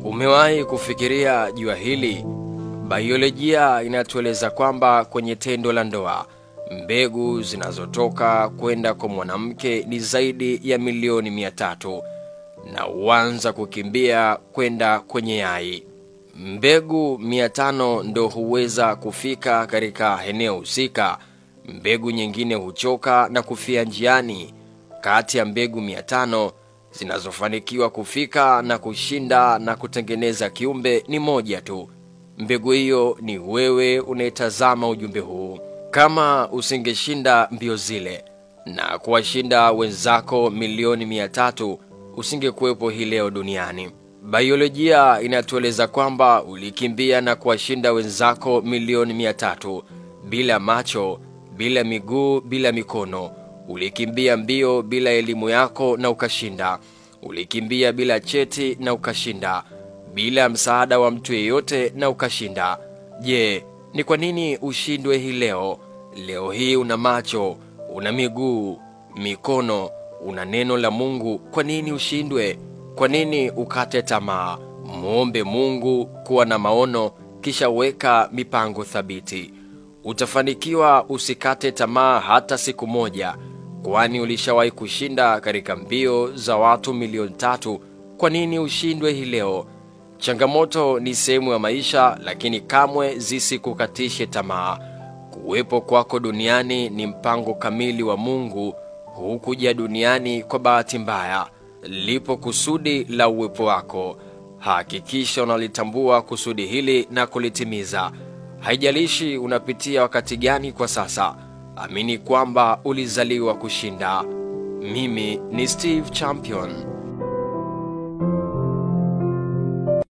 Umewahi kufikiria jua hili? Biolojia inatueleza kwamba kwenye tendo la ndoa, mbegu zinazotoka kwenda kwa mwanamke ni zaidi ya milioni 300 na huanza kukimbia kwenda kwenye yai. Mbegu 500 ndo huweza kufika katika eneo husika. Mbegu nyingine huchoka na kufia njiani. Kati ya mbegu 500 zinazofanikiwa kufika na kushinda na kutengeneza kiumbe ni moja tu. Mbegu hiyo ni wewe unayetazama ujumbe huu. Kama usingeshinda mbio zile na kuwashinda wenzako milioni 300, usingekuwepo hii leo duniani. Biolojia inatueleza kwamba ulikimbia na kuwashinda wenzako milioni 300 bila macho, bila miguu, bila mikono. Ulikimbia mbio bila elimu yako na ukashinda. Ulikimbia bila cheti na ukashinda. Bila msaada wa mtu yeyote na ukashinda. Je, ni kwa nini ushindwe hii leo? Leo hii una macho, una miguu, mikono, una neno la Mungu. Kwa nini ushindwe? Kwa nini ukate tamaa? Muombe Mungu, kuwa na maono, kisha weka mipango thabiti. Utafanikiwa. Usikate tamaa hata siku moja, kwani ulishawahi kushinda katika mbio za watu milioni 3. Kwa nini ushindwe hii leo? Changamoto ni sehemu ya maisha, lakini kamwe zisikukatishe tamaa. Kuwepo kwako duniani ni mpango kamili wa Mungu. Hukuja duniani kwa bahati mbaya. Lipo kusudi la uwepo wako. Hakikisha unalitambua kusudi hili na kulitimiza. Haijalishi unapitia wakati gani kwa sasa. Amini kwamba ulizaliwa kushinda. Mimi ni Steve Champion.